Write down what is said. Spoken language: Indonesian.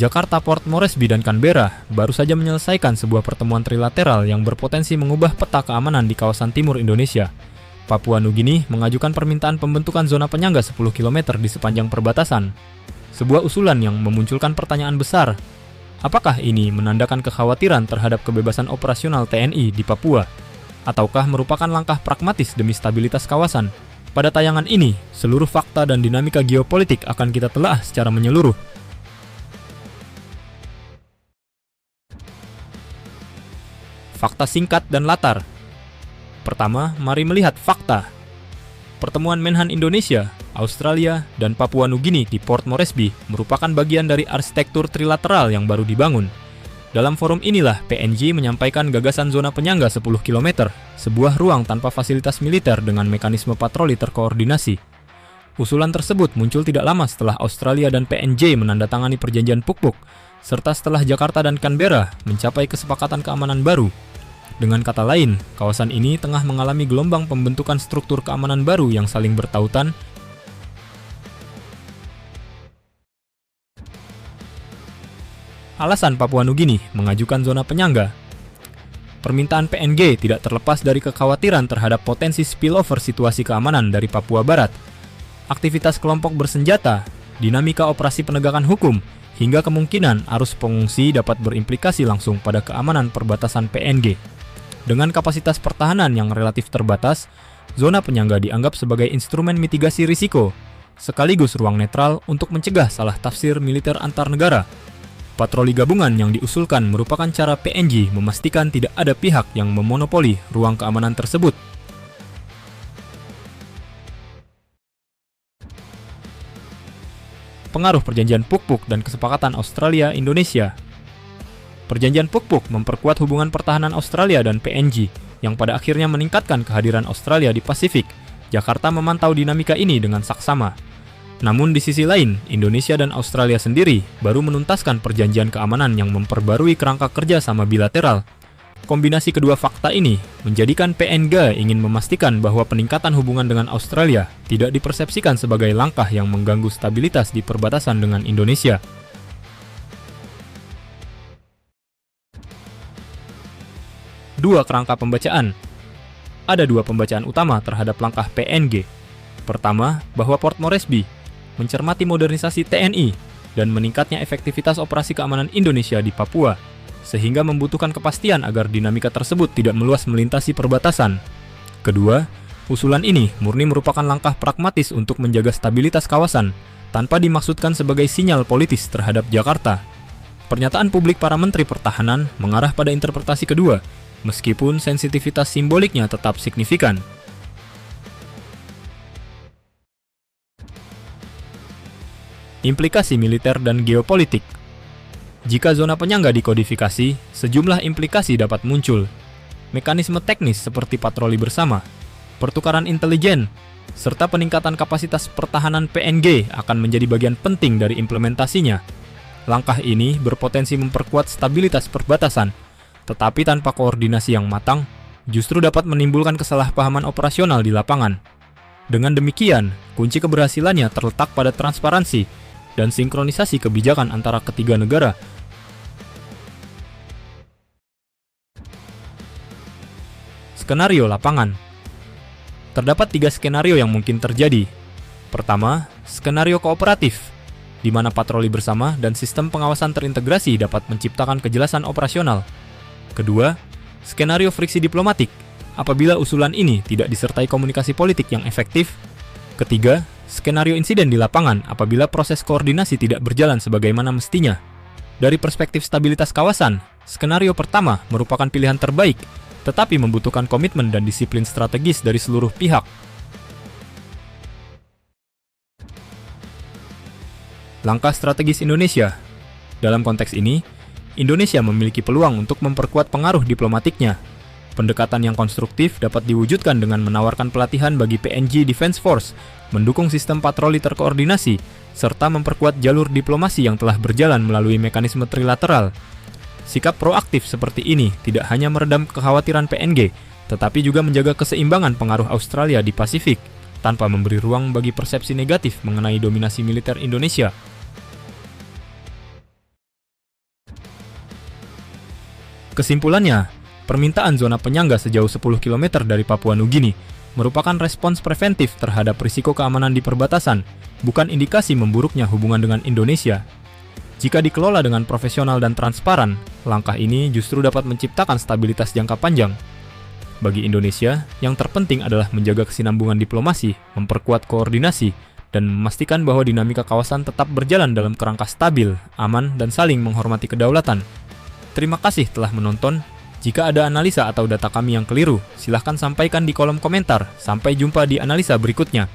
Jakarta, Port Moresby, dan Canberra baru saja menyelesaikan sebuah pertemuan trilateral yang berpotensi mengubah peta keamanan di kawasan timur Indonesia. Papua Nugini mengajukan permintaan pembentukan zona penyangga 10 km di sepanjang perbatasan. Sebuah usulan yang memunculkan pertanyaan besar. Apakah ini menandakan kekhawatiran terhadap kebebasan operasional TNI di Papua? Ataukah merupakan langkah pragmatis demi stabilitas kawasan? Pada tayangan ini, seluruh fakta dan dinamika geopolitik akan kita telah secara menyeluruh. Fakta singkat dan latar. Pertama, mari melihat fakta. Pertemuan Menhan Indonesia, Australia, dan Papua Nugini di Port Moresby merupakan bagian dari arsitektur trilateral yang baru dibangun. Dalam forum inilah PNG menyampaikan gagasan zona penyangga 10 km, sebuah ruang tanpa fasilitas militer dengan mekanisme patroli terkoordinasi. Usulan tersebut muncul tidak lama setelah Australia dan PNG menandatangani perjanjian Pukpuk, serta setelah Jakarta dan Canberra mencapai kesepakatan keamanan baru. Dengan kata lain, kawasan ini tengah mengalami gelombang pembentukan struktur keamanan baru yang saling bertautan. Alasan Papua Nugini mengajukan zona penyangga. Permintaan PNG tidak terlepas dari kekhawatiran terhadap potensi spillover situasi keamanan dari Papua Barat. Aktivitas kelompok bersenjata, dinamika operasi penegakan hukum, hingga kemungkinan arus pengungsi dapat berimplikasi langsung pada keamanan perbatasan PNG. Dengan kapasitas pertahanan yang relatif terbatas, zona penyangga dianggap sebagai instrumen mitigasi risiko, sekaligus ruang netral untuk mencegah salah tafsir militer antar negara. Patroli gabungan yang diusulkan merupakan cara PNG memastikan tidak ada pihak yang memonopoli ruang keamanan tersebut. Pengaruh perjanjian Pukpuk dan kesepakatan Australia-Indonesia. Perjanjian Pukpuk memperkuat hubungan pertahanan Australia dan PNG, yang pada akhirnya meningkatkan kehadiran Australia di Pasifik. Jakarta memantau dinamika ini dengan saksama. Namun di sisi lain, Indonesia dan Australia sendiri baru menuntaskan perjanjian keamanan yang memperbarui kerangka kerja sama bilateral. Kombinasi kedua fakta ini menjadikan PNG ingin memastikan bahwa peningkatan hubungan dengan Australia tidak dipersepsikan sebagai langkah yang mengganggu stabilitas di perbatasan dengan Indonesia. Dua kerangka pembacaan. Ada dua pembacaan utama terhadap langkah PNG. Pertama, bahwa Port Moresby mencermati modernisasi TNI dan meningkatnya efektivitas operasi keamanan Indonesia di Papua, sehingga membutuhkan kepastian agar dinamika tersebut tidak meluas melintasi perbatasan. Kedua, usulan ini murni merupakan langkah pragmatis untuk menjaga stabilitas kawasan, tanpa dimaksudkan sebagai sinyal politis terhadap Jakarta. Pernyataan publik para menteri pertahanan mengarah pada interpretasi kedua, meskipun sensitivitas simboliknya tetap signifikan. Implikasi militer dan geopolitik. Jika zona penyangga dikodifikasi, sejumlah implikasi dapat muncul. Mekanisme teknis seperti patroli bersama, pertukaran intelijen, serta peningkatan kapasitas pertahanan PNG akan menjadi bagian penting dari implementasinya. Langkah ini berpotensi memperkuat stabilitas perbatasan, tetapi tanpa koordinasi yang matang, justru dapat menimbulkan kesalahpahaman operasional di lapangan. Dengan demikian, kunci keberhasilannya terletak pada transparansi dan sinkronisasi kebijakan antara ketiga negara. Skenario lapangan. Terdapat 3 skenario yang mungkin terjadi. Pertama, skenario kooperatif, di mana patroli bersama dan sistem pengawasan terintegrasi dapat menciptakan kejelasan operasional. Kedua, skenario friksi diplomatik, apabila usulan ini tidak disertai komunikasi politik yang efektif. Ketiga, skenario insiden di lapangan apabila proses koordinasi tidak berjalan sebagaimana mestinya. Dari perspektif stabilitas kawasan, skenario pertama merupakan pilihan terbaik, tetapi membutuhkan komitmen dan disiplin strategis dari seluruh pihak. Langkah strategis Indonesia. Dalam konteks ini, Indonesia memiliki peluang untuk memperkuat pengaruh diplomatiknya. Pendekatan yang konstruktif dapat diwujudkan dengan menawarkan pelatihan bagi PNG Defense Force, mendukung sistem patroli terkoordinasi, serta memperkuat jalur diplomasi yang telah berjalan melalui mekanisme trilateral. Sikap proaktif seperti ini tidak hanya meredam kekhawatiran PNG, tetapi juga menjaga keseimbangan pengaruh Australia di Pasifik, tanpa memberi ruang bagi persepsi negatif mengenai dominasi militer Indonesia. Kesimpulannya, permintaan zona penyangga sejauh 10 km dari Papua Nugini merupakan respons preventif terhadap risiko keamanan di perbatasan, bukan indikasi memburuknya hubungan dengan Indonesia. Jika dikelola dengan profesional dan transparan, langkah ini justru dapat menciptakan stabilitas jangka panjang. Bagi Indonesia, yang terpenting adalah menjaga kesinambungan diplomasi, memperkuat koordinasi, dan memastikan bahwa dinamika kawasan tetap berjalan dalam kerangka stabil, aman, dan saling menghormati kedaulatan. Terima kasih telah menonton. Jika ada analisa atau data kami yang keliru, silahkan sampaikan di kolom komentar. Sampai jumpa di analisa berikutnya.